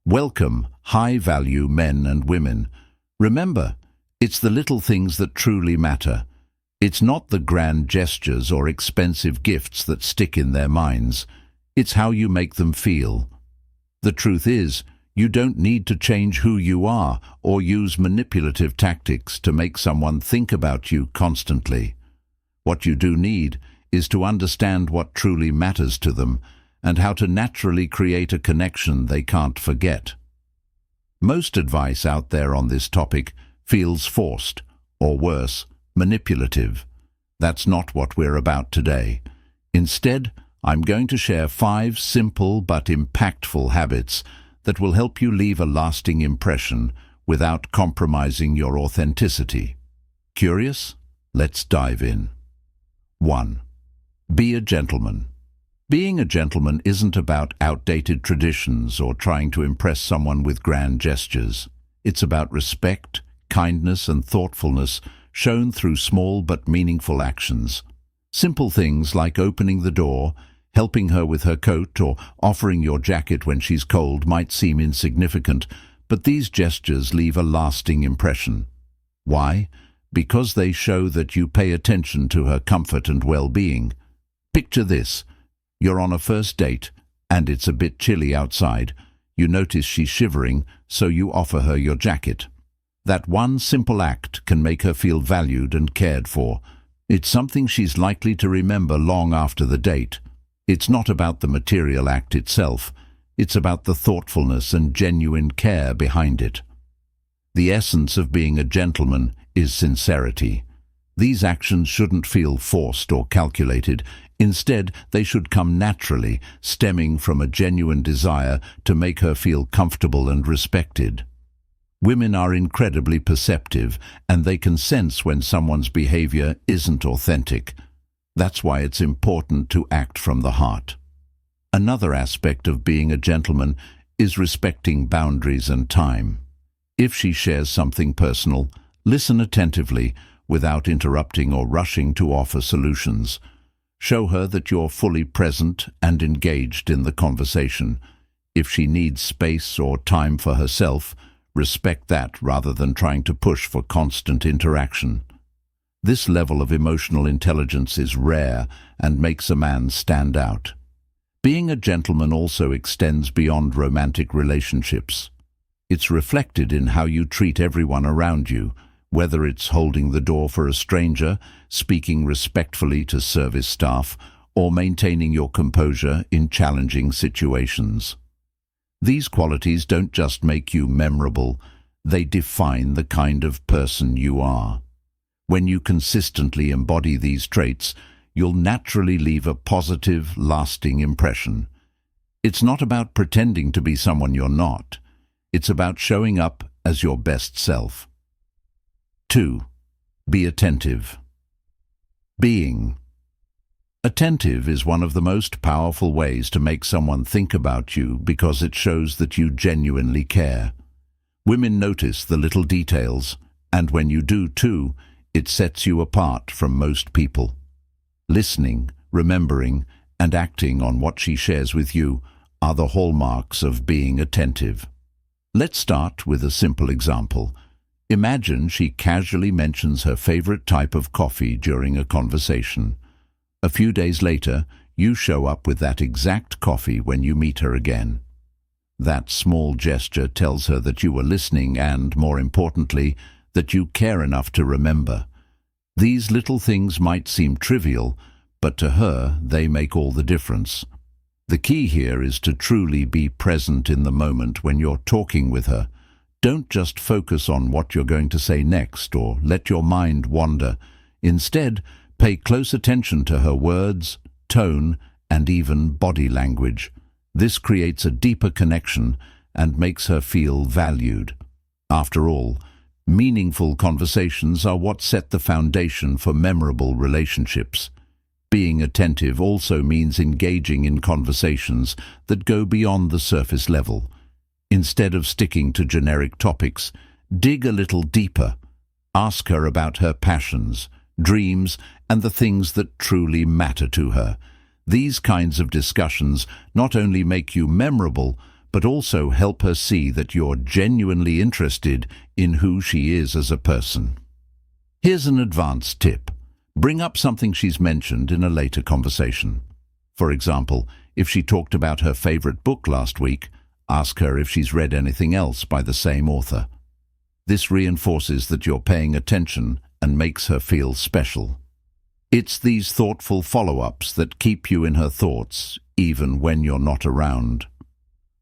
Welcome, high-value men and women. Remember, it's the little things that truly matter. It's not the grand gestures or expensive gifts that stick in their minds. It's how you make them feel. The truth is, you don't need to change who you are or use manipulative tactics to make someone think about you constantly. What you do need is to understand what truly matters to them and how to naturally create a connection they can't forget. Most advice out there on this topic feels forced, or worse, manipulative. That's not what we're about today. Instead, I'm going to share 5 simple but impactful habits that will help you leave a lasting impression without compromising your authenticity. Curious? Let's dive in. 1. Be a gentleman. Being a gentleman isn't about outdated traditions or trying to impress someone with grand gestures. It's about respect, kindness, and thoughtfulness shown through small but meaningful actions. Simple things like opening the door, helping her with her coat, or offering your jacket when she's cold might seem insignificant, but these gestures leave a lasting impression. Why? Because they show that you pay attention to her comfort and well-being. Picture this. You're on a first date, and it's a bit chilly outside. You notice she's shivering, so you offer her your jacket. That one simple act can make her feel valued and cared for. It's something she's likely to remember long after the date. It's not about the material act itself. It's about the thoughtfulness and genuine care behind it. The essence of being a gentleman is sincerity. These actions shouldn't feel forced or calculated. Instead, they should come naturally, stemming from a genuine desire to make her feel comfortable and respected. Women are incredibly perceptive, and they can sense when someone's behavior isn't authentic. That's why it's important to act from the heart. Another aspect of being a gentleman is respecting boundaries and time. If she shares something personal, listen attentively without interrupting or rushing to offer solutions. Show her that you're fully present and engaged in the conversation. If she needs space or time for herself, respect that rather than trying to push for constant interaction. This level of emotional intelligence is rare and makes a man stand out. Being a gentleman also extends beyond romantic relationships. It's reflected in how you treat everyone around you, whether it's holding the door for a stranger, speaking respectfully to service staff, or maintaining your composure in challenging situations. These qualities don't just make you memorable, they define the kind of person you are. When you consistently embody these traits, you'll naturally leave a positive, lasting impression. It's not about pretending to be someone you're not. It's about showing up as your best self. 2. Be attentive. Being attentive is one of the most powerful ways to make someone think about you because it shows that you genuinely care. Women notice the little details, and when you do too, it sets you apart from most people. Listening, remembering, and acting on what she shares with you are the hallmarks of being attentive. Let's start with a simple example. Imagine she casually mentions her favorite type of coffee during a conversation. A few days later, you show up with that exact coffee when you meet her again. That small gesture tells her that you were listening and, more importantly, that you care enough to remember. These little things might seem trivial, but to her, they make all the difference. The key here is to truly be present in the moment when you're talking with her. Don't just focus on what you're going to say next or let your mind wander. Instead, pay close attention to her words, tone, and even body language. This creates a deeper connection and makes her feel valued. After all, meaningful conversations are what set the foundation for memorable relationships. Being attentive also means engaging in conversations that go beyond the surface level. Instead of sticking to generic topics, dig a little deeper. Ask her about her passions, dreams, and the things that truly matter to her. These kinds of discussions not only make you memorable, but also help her see that you're genuinely interested in who she is as a person. Here's an advanced tip. Bring up something she's mentioned in a later conversation. For example, if she talked about her favorite book last week, ask her if she's read anything else by the same author. This reinforces that you're paying attention and makes her feel special. It's these thoughtful follow-ups that keep you in her thoughts, even when you're not around.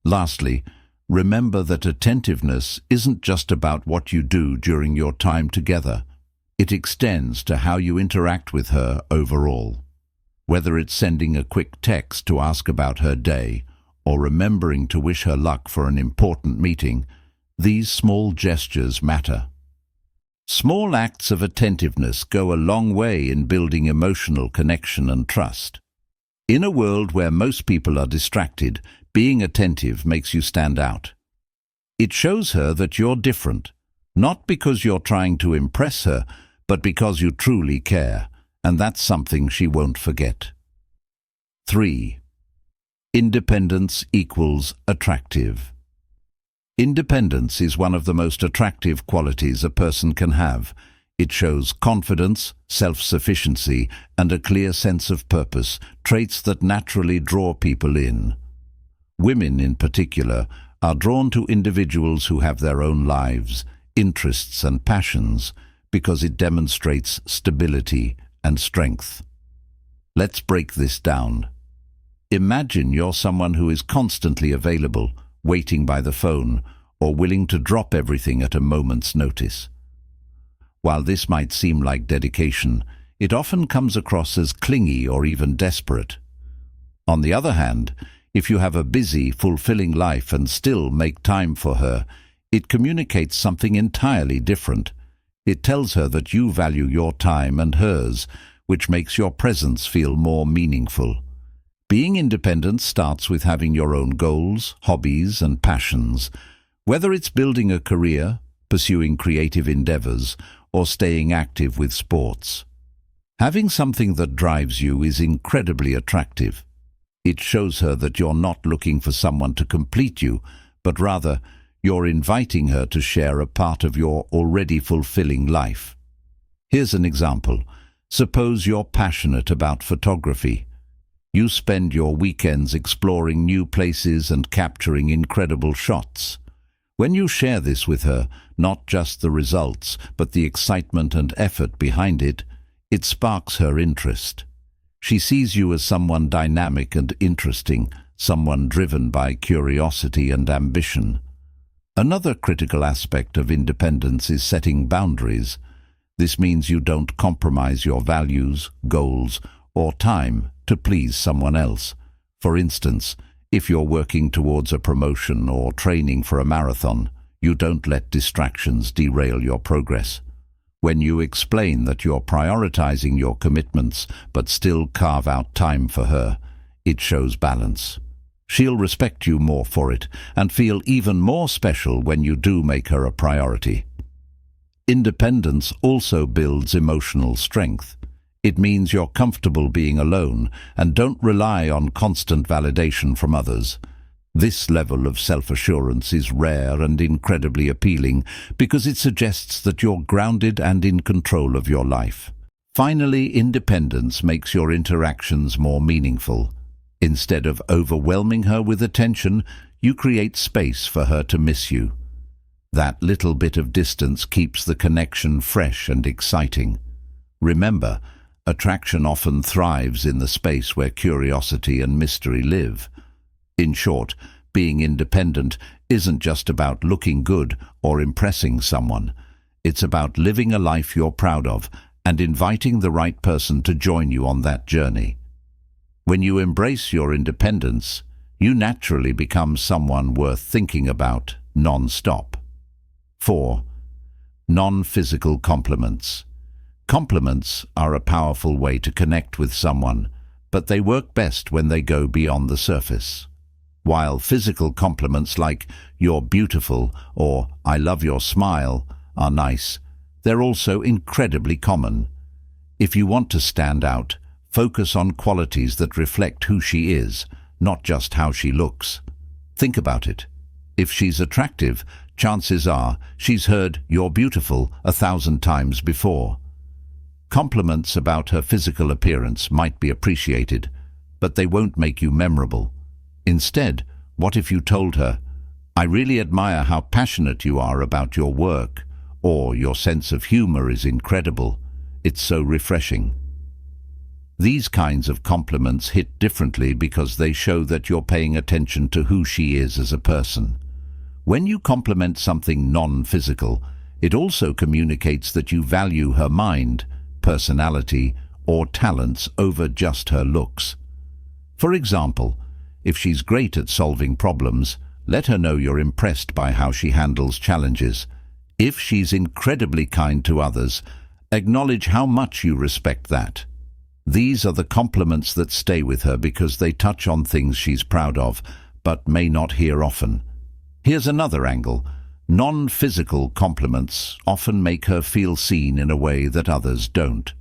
Lastly, remember that attentiveness isn't just about what you do during your time together. It extends to how you interact with her overall. Whether it's sending a quick text to ask about her day or remembering to wish her luck for an important meeting, these small gestures matter. Small acts of attentiveness go a long way in building emotional connection and trust. In a world where most people are distracted, being attentive makes you stand out. It shows her that you're different, not because you're trying to impress her, but because you truly care, and that's something she won't forget. 3. Independence equals attractive. Independence is one of the most attractive qualities a person can have. It shows confidence, self-sufficiency, and a clear sense of purpose, traits that naturally draw people in. Women, in particular, are drawn to individuals who have their own lives, interests, and passions, because it demonstrates stability and strength. Let's break this down. Imagine you're someone who is constantly available, waiting by the phone, or willing to drop everything at a moment's notice. While this might seem like dedication, it often comes across as clingy or even desperate. On the other hand, if you have a busy, fulfilling life and still make time for her, it communicates something entirely different. It tells her that you value your time and hers, which makes your presence feel more meaningful. Being independent starts with having your own goals, hobbies, and passions. Whether it's building a career, pursuing creative endeavors, or staying active with sports. Having something that drives you is incredibly attractive. It shows her that you're not looking for someone to complete you, but rather you're inviting her to share a part of your already fulfilling life. Here's an example. Suppose you're passionate about photography. You spend your weekends exploring new places and capturing incredible shots. When you share this with her, not just the results, but the excitement and effort behind it, it sparks her interest. She sees you as someone dynamic and interesting, someone driven by curiosity and ambition. Another critical aspect of independence is setting boundaries. This means you don't compromise your values, goals, or time to please someone else. For instance, if you're working towards a promotion or training for a marathon, you don't let distractions derail your progress. When you explain that you're prioritizing your commitments but still carve out time for her, it shows balance. She'll respect you more for it and feel even more special when you do make her a priority. Independence also builds emotional strength. It means you're comfortable being alone and don't rely on constant validation from others. This level of self-assurance is rare and incredibly appealing because it suggests that you're grounded and in control of your life. Finally, independence makes your interactions more meaningful. Instead of overwhelming her with attention, you create space for her to miss you. That little bit of distance keeps the connection fresh and exciting. Remember, attraction often thrives in the space where curiosity and mystery live. In short, being independent isn't just about looking good or impressing someone. It's about living a life you're proud of and inviting the right person to join you on that journey. When you embrace your independence, you naturally become someone worth thinking about non-stop. 4. Non-physical compliments. Compliments are a powerful way to connect with someone, but they work best when they go beyond the surface. While physical compliments like "you're beautiful" or "I love your smile" are nice, they're also incredibly common. If you want to stand out, focus on qualities that reflect who she is, not just how she looks. Think about it. If she's attractive, chances are she's heard "you're beautiful" 1,000 times before. Compliments about her physical appearance might be appreciated, but they won't make you memorable. Instead, what if you told her, "I really admire how passionate you are about your work," or "your sense of humor is incredible. It's so refreshing." These kinds of compliments hit differently because they show that you're paying attention to who she is as a person. When you compliment something non-physical, it also communicates that you value her mind, personality, or talents over just her looks. For example, if she's great at solving problems, let her know you're impressed by how she handles challenges. If she's incredibly kind to others, acknowledge how much you respect that. These are the compliments that stay with her because they touch on things she's proud of, but may not hear often. Here's another angle. Non-physical compliments often make her feel seen in a way that others don't.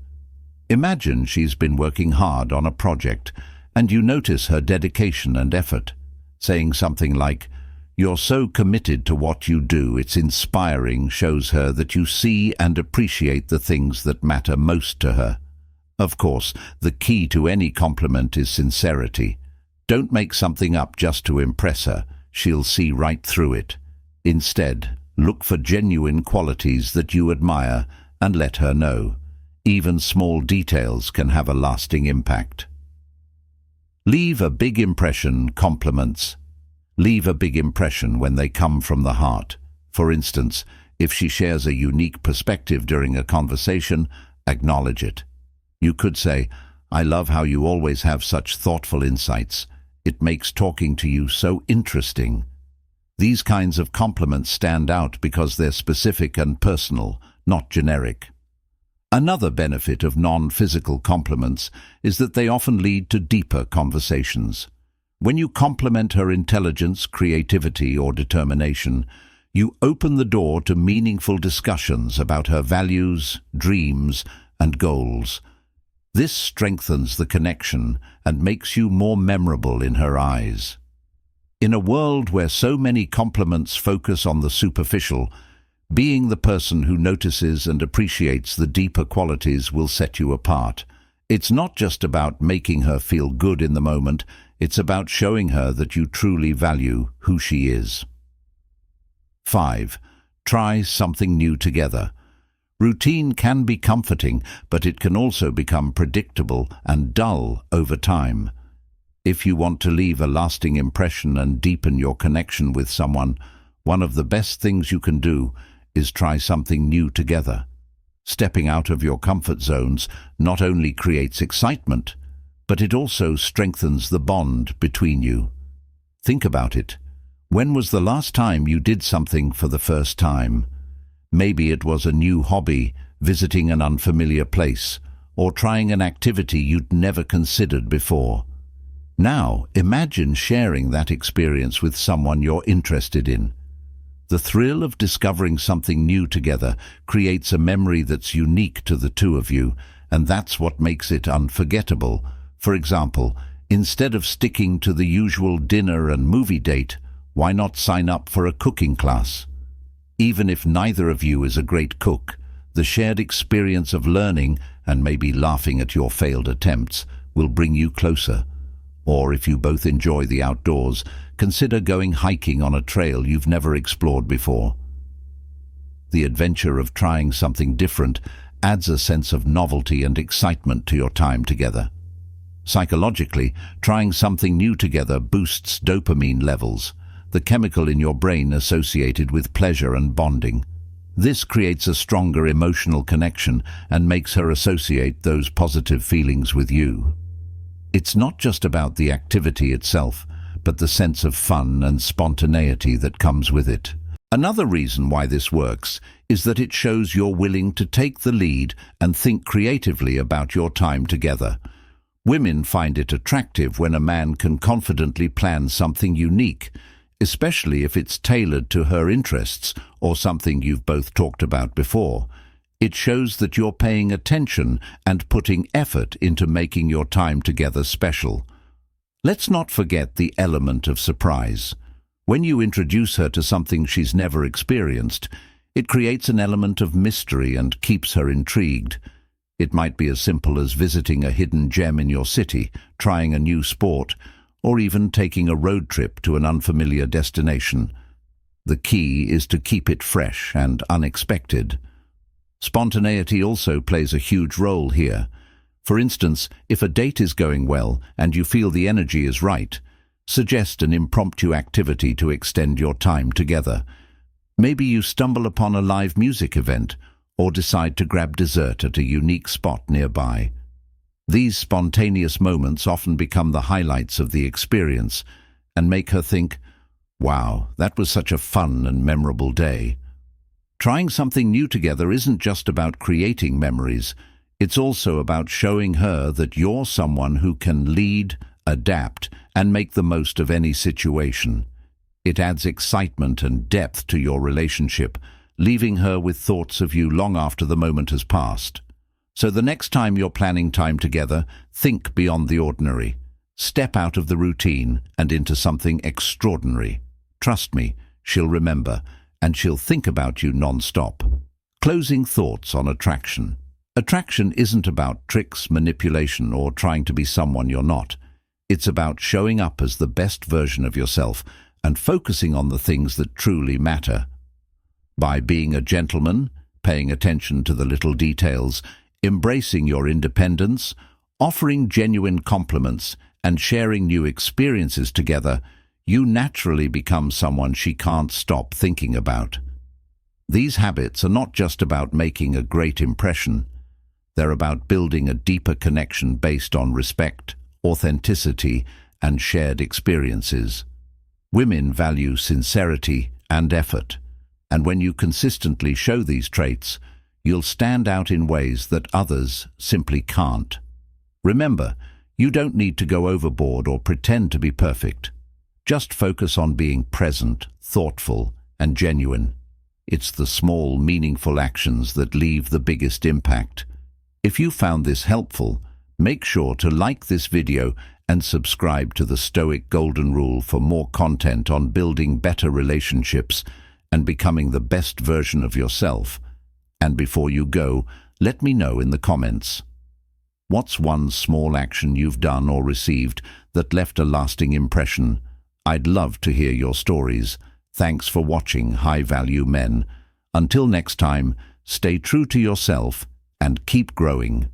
Imagine she's been working hard on a project, and you notice her dedication and effort. Saying something like, "You're so committed to what you do, it's inspiring," shows her that you see and appreciate the things that matter most to her. Of course, the key to any compliment is sincerity. Don't make something up just to impress her. She'll see right through it. Instead, look for genuine qualities that you admire and let her know. Even small details can have a lasting impact. Leave a big impression. Compliments leave a big impression when they come from the heart. For instance, if she shares a unique perspective during a conversation, acknowledge it. You could say, "I love how you always have such thoughtful insights. It makes talking to you so interesting." These kinds of compliments stand out because they're specific and personal, not generic. Another benefit of non-physical compliments is that they often lead to deeper conversations. When you compliment her intelligence, creativity, or determination, you open the door to meaningful discussions about her values, dreams, and goals. This strengthens the connection and makes you more memorable in her eyes. In a world where so many compliments focus on the superficial, being the person who notices and appreciates the deeper qualities will set you apart. It's not just about making her feel good in the moment, it's about showing her that you truly value who she is. 5. Try something new together. Routine can be comforting, but it can also become predictable and dull over time. If you want to leave a lasting impression and deepen your connection with someone, one of the best things you can do is try something new together. Stepping out of your comfort zones not only creates excitement, but it also strengthens the bond between you. Think about it. When was the last time you did something for the first time? Maybe it was a new hobby, visiting an unfamiliar place, or trying an activity you'd never considered before. Now, imagine sharing that experience with someone you're interested in. The thrill of discovering something new together creates a memory that's unique to the two of you, and that's what makes it unforgettable. For example, instead of sticking to the usual dinner and movie date, why not sign up for a cooking class? Even if neither of you is a great cook, the shared experience of learning and maybe laughing at your failed attempts will bring you closer. Or if you both enjoy the outdoors, consider going hiking on a trail you've never explored before. The adventure of trying something different adds a sense of novelty and excitement to your time together. Psychologically, trying something new together boosts dopamine levels, the chemical in your brain associated with pleasure and bonding. This creates a stronger emotional connection and makes her associate those positive feelings with you. It's not just about the activity itself, but the sense of fun and spontaneity that comes with it. Another reason why this works is that it shows you're willing to take the lead and think creatively about your time together. Women find it attractive when a man can confidently plan something unique, especially if it's tailored to her interests or something you've both talked about before. It shows that you're paying attention and putting effort into making your time together special. Let's not forget the element of surprise. When you introduce her to something she's never experienced, it creates an element of mystery and keeps her intrigued. It might be as simple as visiting a hidden gem in your city, trying a new sport, or even taking a road trip to an unfamiliar destination. The key is to keep it fresh and unexpected. Spontaneity also plays a huge role here. For instance, if a date is going well and you feel the energy is right, suggest an impromptu activity to extend your time together. Maybe you stumble upon a live music event or decide to grab dessert at a unique spot nearby. These spontaneous moments often become the highlights of the experience and make her think, "Wow, that was such a fun and memorable day." Trying something new together isn't just about creating memories. It's also about showing her that you're someone who can lead, adapt, and make the most of any situation. It adds excitement and depth to your relationship, leaving her with thoughts of you long after the moment has passed. So the next time you're planning time together, think beyond the ordinary. Step out of the routine and into something extraordinary. Trust me, she'll remember, and she'll think about you non-stop. Closing thoughts on attraction. Attraction isn't about tricks, manipulation, or trying to be someone you're not. It's about showing up as the best version of yourself and focusing on the things that truly matter. By being a gentleman, paying attention to the little details, embracing your independence, offering genuine compliments, and sharing new experiences together, you naturally become someone she can't stop thinking about. These habits are not just about making a great impression. They're about building a deeper connection based on respect, authenticity, and shared experiences. Women value sincerity and effort, and when you consistently show these traits, you'll stand out in ways that others simply can't. Remember, you don't need to go overboard or pretend to be perfect. Just focus on being present, thoughtful, and genuine. It's the small, meaningful actions that leave the biggest impact. If you found this helpful, make sure to like this video and subscribe to the Stoic Golden Rule for more content on building better relationships and becoming the best version of yourself. And before you go, let me know in the comments. What's one small action you've done or received that left a lasting impression? I'd love to hear your stories. Thanks for watching, high-value men. Until next time, stay true to yourself and keep growing.